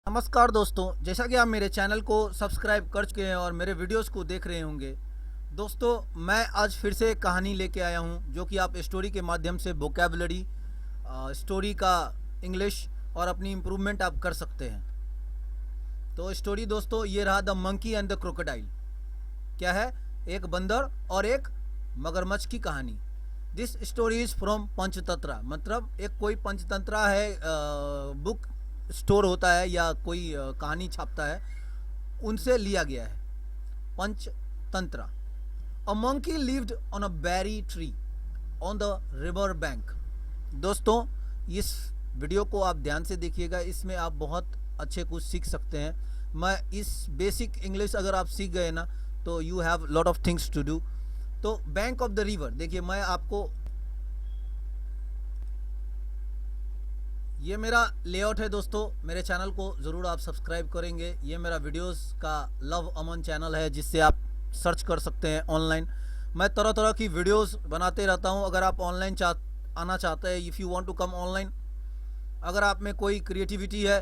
नमस्कार दोस्तों, जैसा कि आप मेरे चैनल को सब्सक्राइब कर चुके हैं और मेरे वीडियोस को देख रहे होंगे। दोस्तों, मैं आज फिर से एक कहानी लेके आया हूं जो कि आप स्टोरी के माध्यम से वोकैबुलरी, स्टोरी का इंग्लिश और अपनी इम्प्रूवमेंट आप कर सकते हैं। तो स्टोरी दोस्तों ये रहा, the monkey and the crocodile. क्या है? एक बंदर और एक मगरमच्छ की कहानी। This story is from Panchatantra, मतलब एक कोई पंचतंत्रा है, बुक स्टोर होता है या कोई कहानी छापता है, उनसे लिया गया है। Panchatantra. A monkey lived on a berry tree on the river bank. दोस्तों, इस वीडियो को आप ध्यान से देखिएगा, इसमें आप बहुत अच्छे कुछ सीख सकते हैं। मैं इस बेसिक इंग्लिश अगर आप सीख गए ना तो you have lot of things to do. तो बैंक ऑफ द रिवर, देखिए मैं आपको, ये मेरा लेआउट है दोस्तों। मेरे चैनल को ज़रूर आप सब्सक्राइब करेंगे। ये मेरा वीडियोस का लव अमन चैनल है जिससे आप सर्च कर सकते हैं ऑनलाइन। मैं तरह तरह की वीडियोस बनाते रहता हूं। अगर आप ऑनलाइन आना चाहते हैं, if you want to come online, अगर आप में कोई क्रिएटिविटी है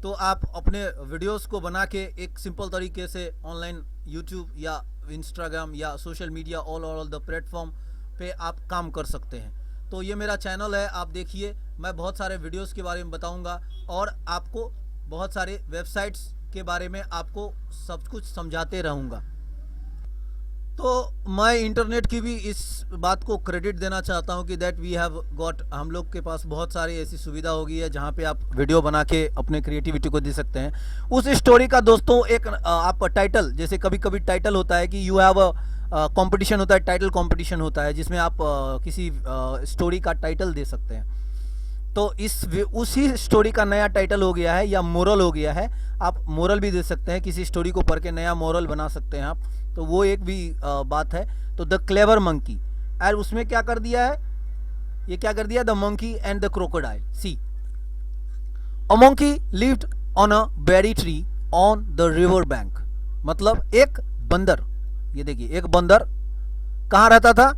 तो आप अपने वीडियोस को बना के एक सिंपल तरीके से ऑनलाइन यूट्यूब या इंस्टाग्राम या social media all the platform पे आप काम कर सकते हैं। तो ये मेरा चैनल है, आप देखिए। मैं बहुत सारे वीडियोस के बारे में बताऊंगा और आपको बहुत सारे वेबसाइट्स के बारे में आपको सब कुछ समझाते रहूंगा। तो मैं इंटरनेट की भी इस बात को क्रेडिट देना चाहता हूं कि दैट वी हैव गॉट, हम लोग के पास बहुत सारी ऐसी सुविधा हो गई है जहां पे आप वीडियो बना के अपने क्रिएटिविटी को दे सकते हैं। उस स्टोरी का दोस्तों एक आप टाइटल, जैसे कभी कभी टाइटल होता है कि यू हैव कंपटीशन होता है, टाइटल कंपटीशन होता है जिसमें आप किसी स्टोरी का टाइटल दे सकते हैं। तो उसी स्टोरी का नया टाइटल हो गया है या मोरल हो गया है। आप मोरल भी दे सकते हैं, किसी स्टोरी को पढ़ के नया मोरल बना सकते हैं आप। तो वो एक भी बात है। तो द क्लेवर मंकी, और उसमें क्या कर दिया है, ये क्या कर दिया, the monkey and the crocodile. See, a monkey lived on a berry tree on the river bank. मतलब एक बंदर, ये देखिए एक बंदर कहाँ रहता था,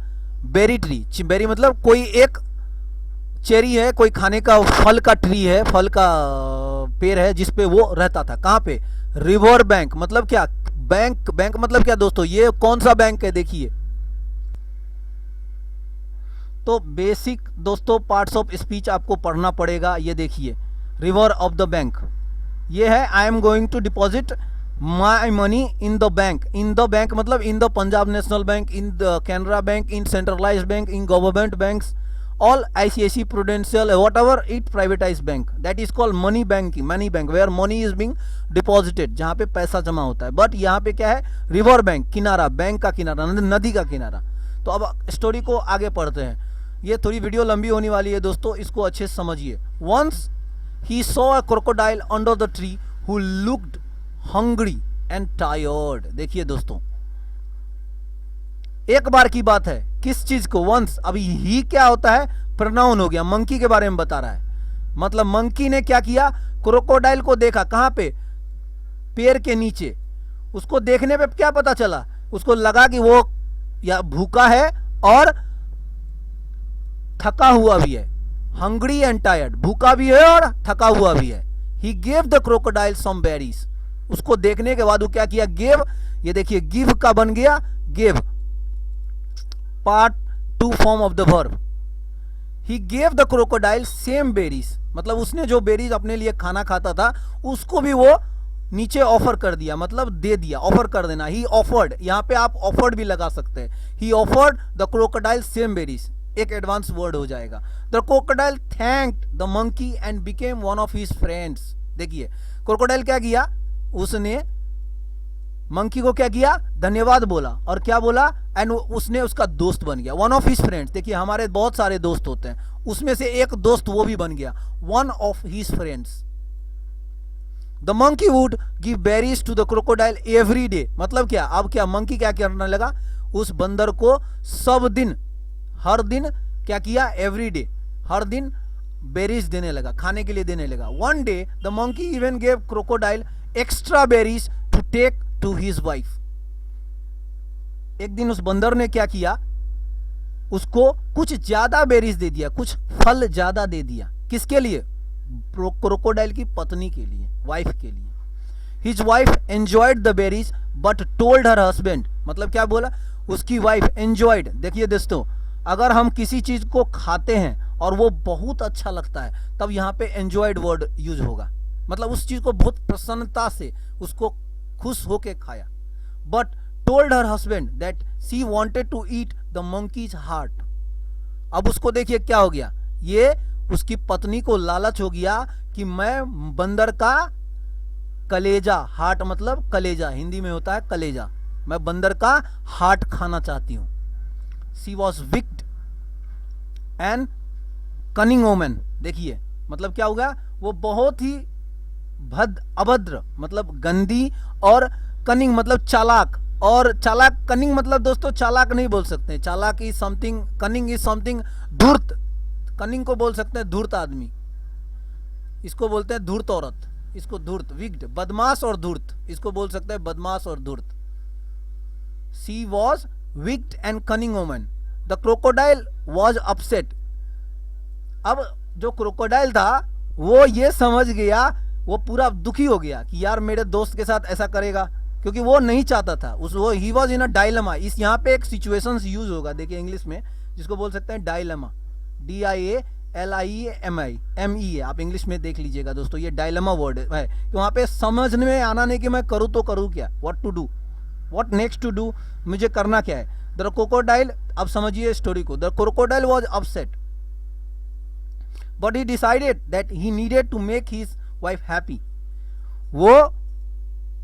बेरी ट्री। बेरी मतलब कोई एक चेरी है, कोई खाने का फल का ट्री है, फल का पेड़ है जिसपे वो रहता था। कहाँ पे? River bank. मतलब क्या? बैंक। बैंक मतलब क्या दोस्तों? ये कौन सा बैंक है देखिए। तो बेसिक दोस्तों पार्ट्स ऑफ स्पीच आपको पढ़ना पड़ेगा। ये देखिए, रिवर ऑफ द बैंक, ये है I am going to deposit my money in the bank. In the bank मतलब in the Punjab National Bank, in the Canara Bank, in centralised bank, in government banks, all ICICI Prudential, whatever it privatized bank, that is called money banking, money bank where money is being deposited, जहाँ पे पैसा जमा होता है। But यहाँ पे क्या है, रिवर बैंक, किनारा, बैंक का किनारा, नदी का किनारा। तो अब स्टोरी को आगे पढ़ते हैं। ये थोड़ी वीडियो लंबी होने वाली है दोस्तों, इसको अच्छे से समझिए। Once he saw a crocodile under the tree who looked hungry and tired. देखिए दोस्तों, एक बार की बात है, किस चीज को? वंस। अभी ही क्या होता है, प्रोनाउन हो गया, मंकी के बारे में बता रहा है। मतलब मंकी ने क्या किया, क्रोकोडाइल को देखा। कहां पे? पेड़ के नीचे। उसको देखने पे क्या पता चला, उसको लगा कि वो या भूखा है और थका हुआ भी है। हंग्री एंड टायर्ड, भूखा भी है और थका हुआ भी है। He gave the crocodile some berries. उसको देखने के बाद वो क्या किया, गेव। ये देखिए गिव का बन गया gave, part two form of the verb. He gave the crocodile same berries, मतलब उसने जो बेरीज अपने लिए खाना खाता था उसको भी वो नीचे ऑफर कर दिया, मतलब दे दिया, ऑफर कर देना। ही ऑफर्ड, यहां पे आप ऑफर्ड भी लगा सकते हैं। ही offered the crocodile same berries, एक एडवांस वर्ड हो जाएगा। The crocodile thanked the monkey and became one of his friends. देखिए क्रोकोडाइल क्या किया, उसने मंकी को क्या किया, धन्यवाद बोला। और क्या बोला, एंड उसने उसका दोस्त बन गया, वन ऑफ हिज फ्रेंड्स। देखिए हमारे बहुत सारे दोस्त होते हैं, उसमें से एक दोस्त वो भी बन गया, one of his friends. The monkey would give berries to the crocodile every day. मतलब क्या, अब क्या मंकी क्या करने लगा, उस बंदर को सब दिन, हर दिन क्या किया, एवरी डे, हर दिन बेरीज देने लगा, खाने के लिए देने लगा। One day the monkey even gave crocodile extra berries to take to his wife. एक दिन उस बंदर ने क्या किया, उसको कुछ ज्यादा बेरीज दे दिया, कुछ फल ज्यादा दे दिया। किसके लिए? क्रोकोडाइल की पत्नी के लिए, वाइफ के लिए। His wife enjoyed the berries but told her husband, मतलब क्या बोला, उसकी वाइफ एंजॉयड। देखिए दोस्तों, अगर हम किसी चीज को खाते हैं और वो बहुत अच्छा लगता है, तब यहाँ पे एंजॉयड वर्ड यूज होगा, मतलब उस चीज को बहुत प्रसन्नता से, उसको खुश होके खाया। But told her husband that she wanted to eat the monkey's heart. अब उसको देखिए क्या हो गया, ये उसकी पत्नी को लालच हो गया कि मैं बंदर का कलेजा, हार्ट मतलब कलेजा, हिंदी में होता है कलेजा, मैं बंदर का हार्ट खाना चाहती हूं। She was wicked and cunning woman. देखिए मतलब क्या होगा, वो बहुत ही अभद्र मतलब गंदी, और कनिंग मतलब चालाक, और चालाक, कनिंग मतलब दोस्तों चालाक नहीं बोल सकते, चालाक is something, cunning is something धूर्त, कनिंग को बोल सकते हैं धूर्त आदमी, इसको बोलते हैं धूर्त औरत, इसको धूर्त, विक्ड, बदमाश और धूर्त, इसको बोल सकते हैं बदमाश और धूर्त। She was wicked and cunning woman. The crocodile was upset. अब जो क्रोकोडाइल था वो ये समझ गया, वो पूरा दुखी हो गया कि यार मेरे दोस्त के साथ ऐसा करेगा, क्योंकि वो नहीं चाहता था उस, वो he was in a dilemma. इस यहाँ पे एक सिचुएशंस यूज होगा, देखिए इंग्लिश में, जिसको बोल सकते हैं डायलेमा, DIALIEMI है, आप इंग्लिश में देख लीजिएगा दोस्तों, ये डायलेमा वर्ड है कि वहाँ पे समझ में आना नहीं कि मैं करूँ तो करूँ क्या, what to do, what next to do, मुझे करना क्या है। द क्रोकोडाइल, अब समझिए स्टोरी को, the crocodile was upset but he decided that he needed to make his wife happy. वो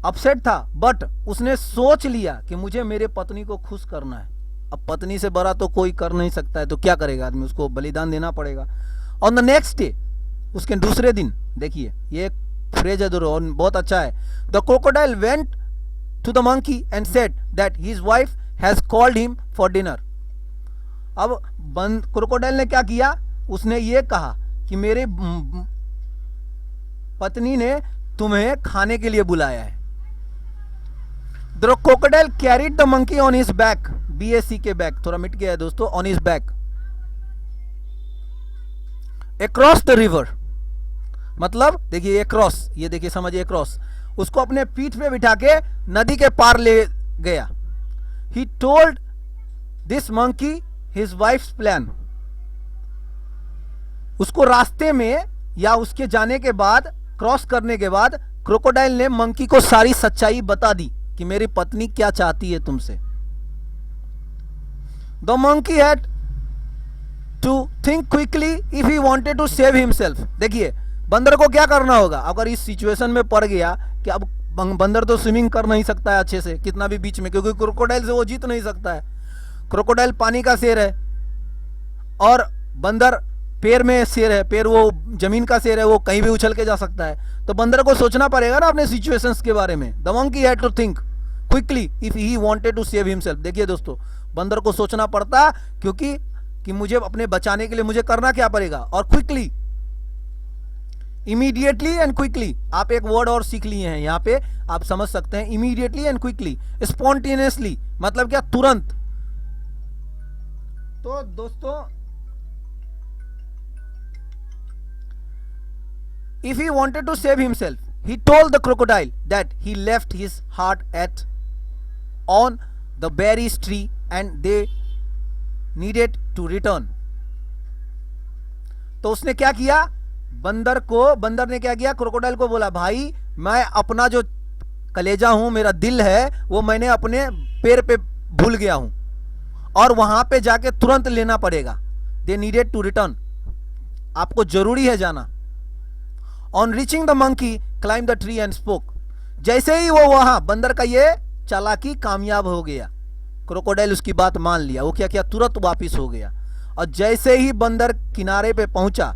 अपसेट था बट उसने सोच लिया कि मुझे मेरे पत्नी को खुश करना है। अब पत्नी से बड़ा तो कोई कर नहीं सकता है, तो क्या करेगा आदमी, उसको बलिदान देना पड़ेगा। ऑन द नेक्स्ट डे, उसके दूसरे दिन, देखिए ये एक फ्रेज है और बहुत अच्छा है। The crocodile went to the monkey and said that his wife has called him for dinner. अब क्रोकोडाइल ने क्या किया, उसने ये कहा कि मेरे पत्नी ने तुम्हें खाने के लिए बुलाया है। The crocodile carried the monkey on his back, BAC के बैक, थोड़ा मिट गया है दोस्तों, on his back across the river, मतलब देखिए अक्रॉस, ये देखिए समझिए अक्रॉस, उसको अपने पीठ पे बिठा के नदी के पार ले गया। He told this monkey his wives plan. उसको रास्ते में या उसके जाने के बाद, क्रॉस करने के बाद, क्रोकोडाइल ने मंकी को सारी सच्चाई बता दी कि मेरी पत्नी क्या चाहती है तुमसे। The monkey had to think quickly if he wanted to save himself. देखिए बंदर को क्या करना होगा अगर इस सिचुएशन में पड़ गया कि अब बंदर तो स्विमिंग कर नहीं सकता है अच्छे से, कितना भी बीच में, क्योंकि क्रोकोडाइल से वो जीत नहीं सकता है। क्रोकोडाइल पानी का शेर है और बंदर पेड़ में शेर है, पेड़ वो जमीन का शेर है, वो कहीं भी उछल के जा सकता है। तो बंदर को सोचना पड़ेगा ना अपने सिचुएशंस के बारे में। The monkey had to think quickly if he wanted to save himself. देखिए दोस्तों, बंदर को सोचना पड़ता क्योंकि कि मुझे अपने बचाने के लिए मुझे करना क्या पड़ेगा, और क्विकली, इमीडिएटली एंड क्विकली। आप एक वर्ड और सीख लिए हैं यहां पे, आप समझ सकते हैं, इमीडिएटली एंड क्विकली। स्पॉन्टेनियसली मतलब क्या, तुरंत। तो दोस्तों if he wanted to save himself, he told the crocodile that he left his heart at on the berries tree and they needed to return. तो उसने क्या किया, बंदर ने क्या किया, क्रोकोडाइल को बोला, भाई मैं अपना जो कलेजा हूं, मेरा दिल है, वो मैंने अपने पैर पे भूल गया हूं और वहां पे जाके तुरंत लेना पड़ेगा। They needed to return, आपको जरूरी है जाना। On reaching the monkey climbed the tree and spoke. जैसे ही वो वहां, बंदर का ये चालाकी कामयाब हो गया, क्रोकोडाइल उसकी बात मान लिया, वो क्या किया, तुरंत वापिस हो गया। और जैसे ही बंदर किनारे पे पहुंचा,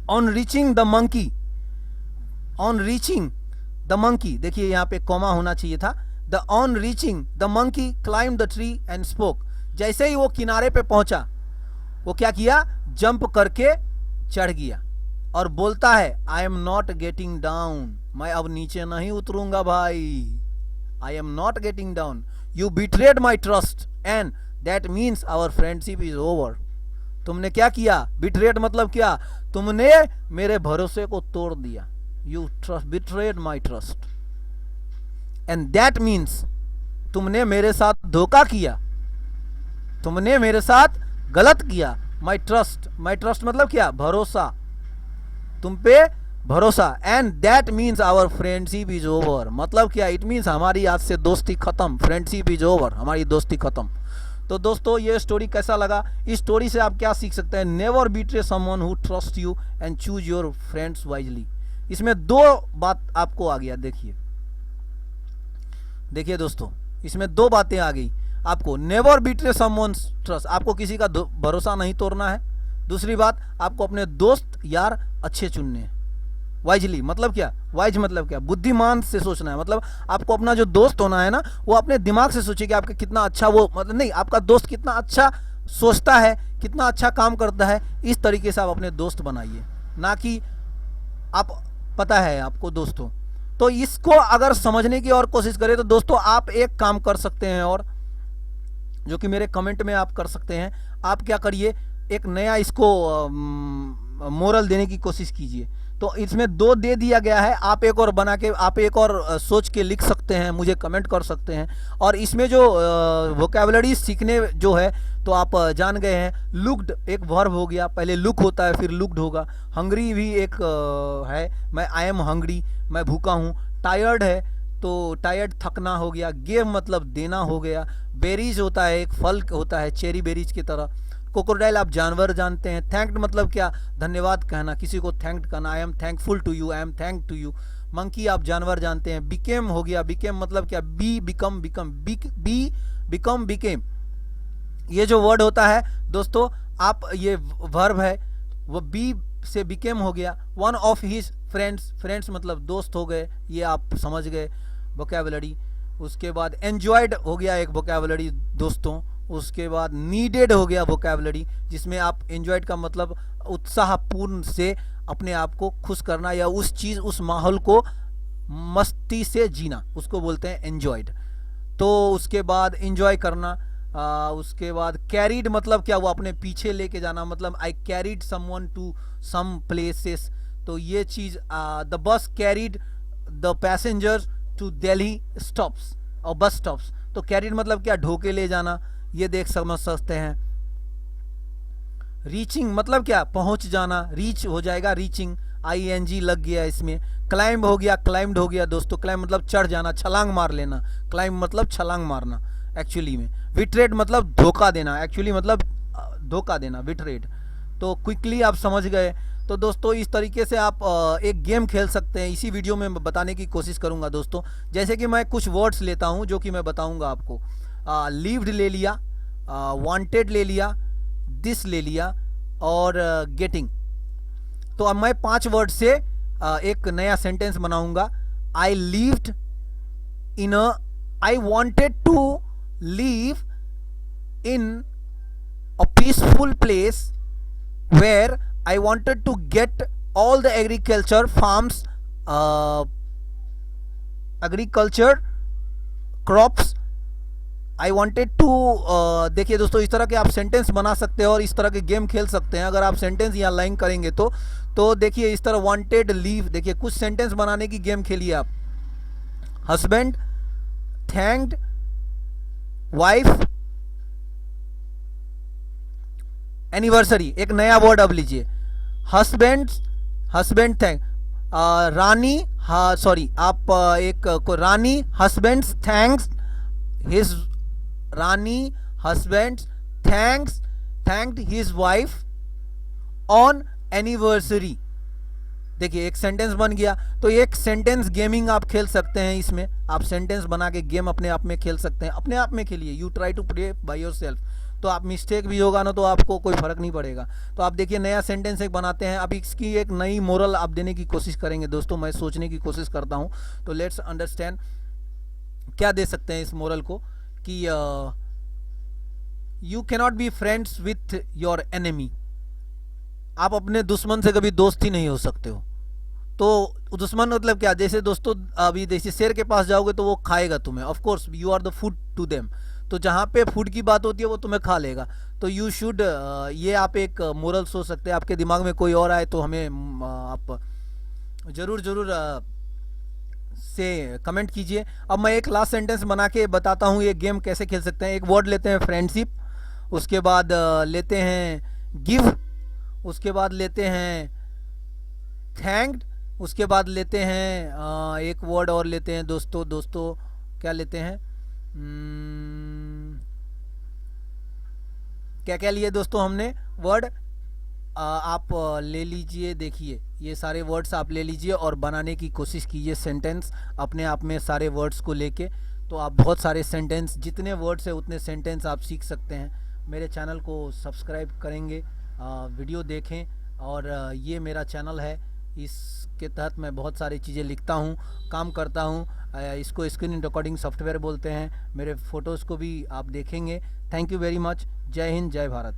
on reaching the monkey, देखिए यहां पे कॉमा होना चाहिए था, on reaching the monkey climbed the tree and spoke. जैसे ही वो किनारे पे पहुंचा, वो क्या किया, जंप करके चढ़ गया और बोलता है, I am not getting down, मैं अब नीचे नहीं उतरूंगा भाई, I am not getting down, you betrayed my trust and that means our friendship is over. तुमने क्या किया, बिट्रेड मतलब क्या, तुमने मेरे भरोसे को तोड़ दिया, you trust betrayed my trust, and that means तुमने मेरे साथ धोखा किया, तुमने मेरे साथ गलत किया। माई ट्रस्ट मतलब क्या? भरोसा, तुम पे भरोसा। And that means our friendship is over, मतलब क्या? इट मीन्स हमारी आज से दोस्ती खत्म, फ्रेंडशिप इज ओवर, हमारी दोस्ती खत्म। तो दोस्तों ये स्टोरी कैसा लगा? इस स्टोरी से आप क्या सीख सकते हैं? Never betray someone who trust you and choose your friends wisely. इसमें दो बात आपको आ गया, देखिए दोस्तों, इसमें दो बातें आ गई आपको। नेवर बीट्रे समवन्स ट्रस्ट, आपको किसी का भरोसा नहीं तोड़ना है। दूसरी बात, आपको अपने दोस्त यार अच्छे चुनने हैं, वाइजली। मतलब क्या? वाइज मतलब क्या? बुद्धिमान से सोचना है। मतलब आपको अपना जो दोस्त होना है ना, वो अपने दिमाग से सोचिए कि आपका कितना अच्छा, वो मतलब नहीं, आपका दोस्त कितना अच्छा सोचता है, कितना अच्छा काम करता है, इस तरीके से आप अपने दोस्त बनाइए, ना कि आप पता है आपको दोस्तों। तो इसको अगर समझने की और कोशिश करें तो दोस्तों आप एक काम कर सकते हैं, और जो कि मेरे कमेंट में आप कर सकते हैं। आप क्या करिए, एक नया इसको मोरल देने की कोशिश कीजिए। तो इसमें दो दे दिया गया है, आप एक और बना के, आप एक और सोच के लिख सकते हैं, मुझे कमेंट कर सकते हैं। और इसमें जो वोकैबुलरी सीखने जो है, तो आप जान गए हैं, लुक्ड एक वर्ब हो गया, पहले लुक होता है फिर लुक्ड होगा। हंग्री भी एक है, मैं आई एम हंग्री, मैं भूखा हूँ। टायर्ड है तो टायर्ड थकना हो गया। गिव मतलब देना हो गया। बेरीज होता है, एक फल होता है चेरी बेरीज की तरह। क्रोकोडाइल आप जानवर जानते हैं। थैंक्ड मतलब क्या? धन्यवाद कहना, किसी को थैंक्ड करना, I am thankful to you, I am thank to you. Monkey आप जानवर जानते हैं। बिकेम हो गया, बिकेम मतलब क्या? बी बिकम, बिकम बिकेम, ये जो वर्ड होता है दोस्तों, आप ये वर्ब है, वो बी से बिकेम हो गया। वन ऑफ हिज फ्रेंड्स मतलब दोस्त हो गए, ये आप समझ गए वोकैबुलरी। उसके बाद एंजॉयड हो गया एक वोकैबुलरी दोस्तों। उसके बाद नीडेड हो गया वोकैबुलरी, जिसमें आप एंजॉयड का मतलब उत्साहपूर्ण से अपने आप को खुश करना, या उस चीज़, उस माहौल को मस्ती से जीना, उसको बोलते हैं एंजॉयड। तो उसके बाद एंजॉय करना। उसके बाद कैरीड मतलब क्या? वो अपने पीछे लेके जाना, मतलब I carried someone to some places. तो ये चीज़, the bus carried the passengers to Delhi stops और बस स्टॉप्स। तो कैरीड मतलब क्या? ढोके ले जाना, ये देख समझ सकते हैं। रीचिंग मतलब क्या? पहुंच जाना, रीच हो जाएगा रीचिंग, ING लग गया इसमें। क्लाइंब हो गया, क्लाइंब्ड हो गया दोस्तों। क्लाइंब मतलब चढ़ जाना, छलांग मार लेना। क्लाइंब मतलब छलांग मारना एक्चुअली में। विट्रेड मतलब धोखा देना, एक्चुअली मतलब धोखा देना, विट्रेड। तो क्विकली आप समझ गए। तो दोस्तों इस तरीके से आप एक गेम खेल सकते हैं। इसी वीडियो में बताने की कोशिश करूंगा दोस्तों। जैसे कि मैं कुछ वर्ड्स लेता हूं जो कि मैं बताऊंगा आपको। लीव्ड ले लिया, वांटेड ले लिया, दिस ले लिया, और गेटिंग। तो अब मैं 5 वर्ड से एक नया सेंटेंस बनाऊंगा। I lived in a, I wanted to live in a peaceful place where I wanted to get all the agriculture farms, agriculture crops. I wanted to देखिए दोस्तों, इस तरह के आप सेंटेंस बना सकते हैं और इस तरह के गेम खेल सकते हैं। अगर आप सेंटेंस यहाँ लाइन करेंगे तो देखिए इस तरह वांटेड, लीव, देखिए कुछ सेंटेंस बनाने की गेम खेलिए आप। Husband, thanked, wife, anniversary. एक नया वर्ड अब लीजिए, हस्बैंड थैंक, रानी, सॉरी आप एक Rani husband thanks his, Rani husband thanked his wife on anniversary. देखिए एक सेंटेंस बन गया। तो एक सेंटेंस गेमिंग आप खेल सकते हैं। इसमें आप सेंटेंस बना के गेम अपने आप में खेल सकते हैं, अपने आप में खेलिए। You try to play by yourself. तो आप मिस्टेक भी होगा ना तो आपको कोई फर्क नहीं पड़ेगा। तो आप देखिए नया सेंटेंस एक बनाते हैं। अब इसकी एक नई मोरल आप देने की कोशिश करेंगे दोस्तों, मैं सोचने की कोशिश करता हूं। तो लेट्स अंडरस्टैंड क्या दे सकते हैं इस मोरल को, कि you cannot be friends with your enemy. आप अपने दुश्मन से कभी दोस्त ही नहीं हो सकते हो। तो दुश्मन मतलब क्या? जैसे दोस्तों अभी जैसे शेर के पास जाओगे तो वो खाएगा तुम्हें, of course you are the food to them. तो जहाँ पे फूड की बात होती है वो तुम्हें खा लेगा। तो तो यू शुड, ये आप एक मोरल सोच सकते हैं। आपके दिमाग में कोई और आए तो हमें आप ज़रूर ज़रूर से कमेंट कीजिए। अब मैं एक लास्ट सेंटेंस बना के बताता हूँ ये गेम कैसे खेल सकते हैं। एक वर्ड लेते हैं फ्रेंडशिप, उसके बाद लेते हैं गिव, उसके बाद लेते हैं थैंक्ड, उसके बाद लेते हैं एक वर्ड और लेते हैं दोस्तों। दोस्तों क्या लेते हैं, क्या क्या लिए दोस्तों हमने वर्ड, आप ले लीजिए। देखिए ये सारे वर्ड्स आप ले लीजिए और बनाने की कोशिश कीजिए सेंटेंस अपने आप में सारे वर्ड्स को लेके। तो आप बहुत सारे सेंटेंस, जितने वर्ड्स है उतने सेंटेंस आप सीख सकते हैं। मेरे चैनल को सब्सक्राइब करेंगे, वीडियो देखें। और ये मेरा चैनल है, इसके तहत मैं बहुत सारी चीज़ें लिखता हूँ, काम करता हूँ। इसको स्क्रीन रिकॉर्डिंग सॉफ्टवेयर बोलते हैं। मेरे फ़ोटोज़ को भी आप देखेंगे। Thank you very much. जय हिंद, जय भारत।